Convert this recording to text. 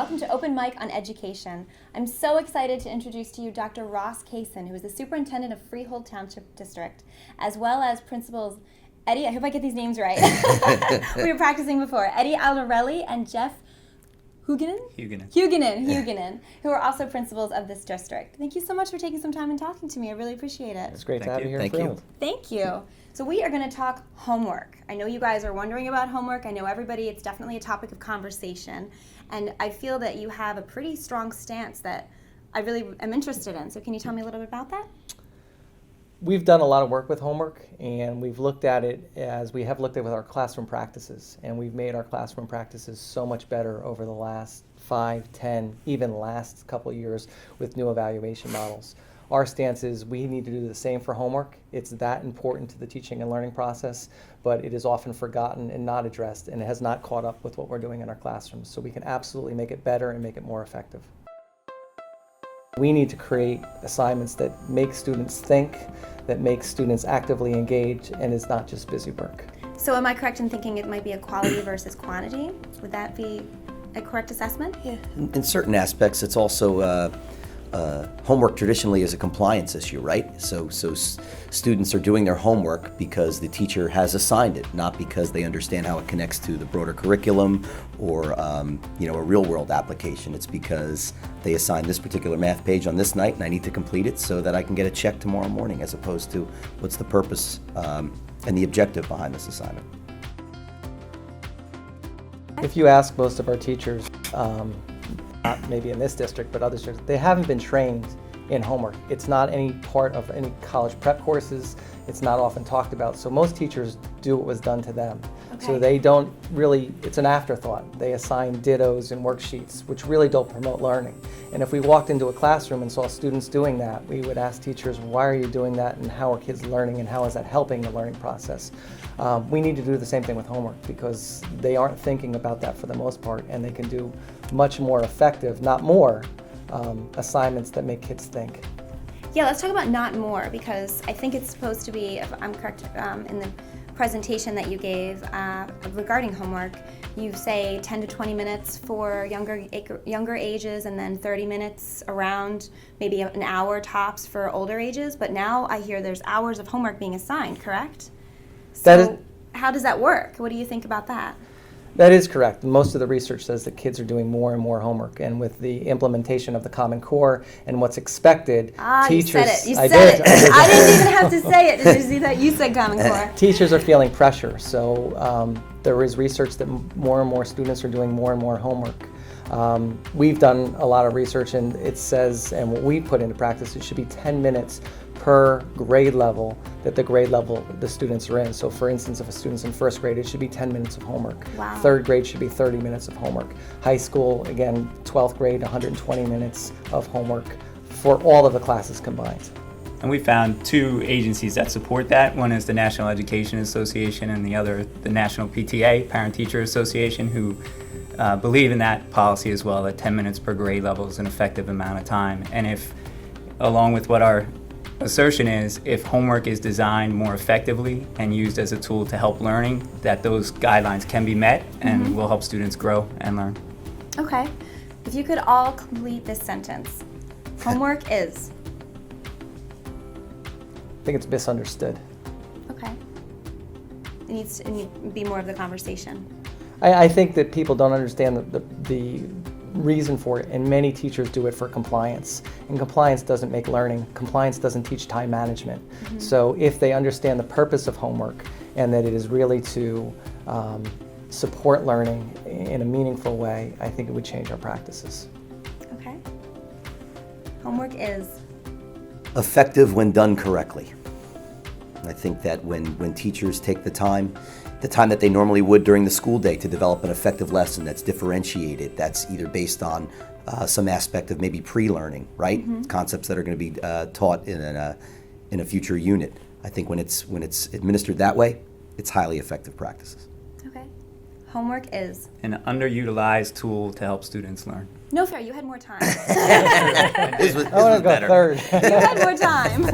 welcome to Open Mic on Education. I'm so excited to introduce to you Dr. Ross Kasun, who is the superintendent of Freehold Township District, as well as principals Eddie, I hope I get these names right. We were practicing before. Eddie Aldarelli and Jeff Hugenin, who are also principals of this district. Thank you so much for taking some time and talking to me. I really appreciate it. It's great to have you here. Thank you. Thank you. So we are going to talk homework. I know you guys are wondering about homework. I know everybody, it's definitely a topic of conversation. And I feel that you have a pretty strong stance that I really am interested in. So can you tell me a little bit about that? We've done a lot of work with homework, and we've looked at it as we have looked at it with our classroom practices. And we've made our classroom practices so much better over the last 5, 10, even last couple of years with new evaluation models. Our stance is we need to do the same for homework. It's that important to the teaching and learning process, but it is often forgotten and not addressed, and it has not caught up with what we're doing in our classrooms. So we can absolutely make it better and make it more effective. We need to create assignments that make students think, that make students actively engage, and is not just busy work. So am I correct in thinking it might be a quality versus quantity? Would that be a correct assessment? Yeah. In certain aspects, it's also homework traditionally is a compliance issue, right? So students are doing their homework because the teacher has assigned it, not because they understand how it connects to the broader curriculum or a real-world application. It's because they assigned this particular math page on this night and I need to complete it so that I can get a check tomorrow morning, as opposed to what's the purpose and the objective behind this assignment. If you ask most of our teachers, not maybe in this district, but other districts, they haven't been trained in homework. It's not any part of any college prep courses. It's not often talked about. So most teachers do what was done to them. Okay. So they don't really, it's an afterthought. They assign dittos and worksheets, which really don't promote learning. And if we walked into a classroom and saw students doing that, we would ask teachers, why are you doing that, and how are kids learning, and how is that helping the learning process? We need to do the same thing with homework, because they aren't thinking about that for the most part, and they can do much more effective, not more, assignments that make kids think. Yeah, let's talk about not more, because I think it's supposed to be, if I'm correct, in the presentation that you gave regarding homework, you say 10 to 20 minutes for younger ages, and then 30 minutes around, maybe an hour tops for older ages. But now I hear there's hours of homework being assigned, correct? So how does that work? What do you think about that? That is correct. Most of the research says that kids are doing more and more homework, and with the implementation of the Common Core and what's expected, teachers... You said it. I didn't even have to say it. Did you see that? You said Common Core. Teachers are feeling pressure, so there is research that more and more students are doing more and more homework. We've done a lot of research, and it says, and what we put into practice, it should be 10 minutes per grade level that the students are in. So for instance, if a student's in first grade, it should be 10 minutes of homework. Wow. Third grade should be 30 minutes of homework. High school, again, 12th grade, 120 minutes of homework for all of the classes combined. And we found two agencies that support that. One is the National Education Association, and the other, the National PTA, Parent Teacher Association, who believe in that policy as well, that 10 minutes per grade level is an effective amount of time. And if, along with what our assertion is, if homework is designed more effectively and used as a tool to help learning, that those guidelines can be met and will help students grow and learn. Okay. If you could all complete this sentence. Homework is? I think it's misunderstood. Okay. It needs to be more of the conversation. I think that people don't understand the reason for it, and many teachers do it for compliance. And compliance doesn't make learning. Compliance doesn't teach time management. So if they understand the purpose of homework, and that it is really to support learning in a meaningful way, I think it would change our practices. Okay. Homework is? Effective when done correctly. I think that when teachers take the time that they normally would during the school day to develop an effective lesson that's differentiated, that's either based on some aspect of maybe pre-learning, right? Concepts that are going to be taught in a future unit. I think when it's administered that way, it's highly effective practices. Okay. Homework is? An underutilized tool to help students learn. No fair, you had more time. This was I want to go better. third. You had more time.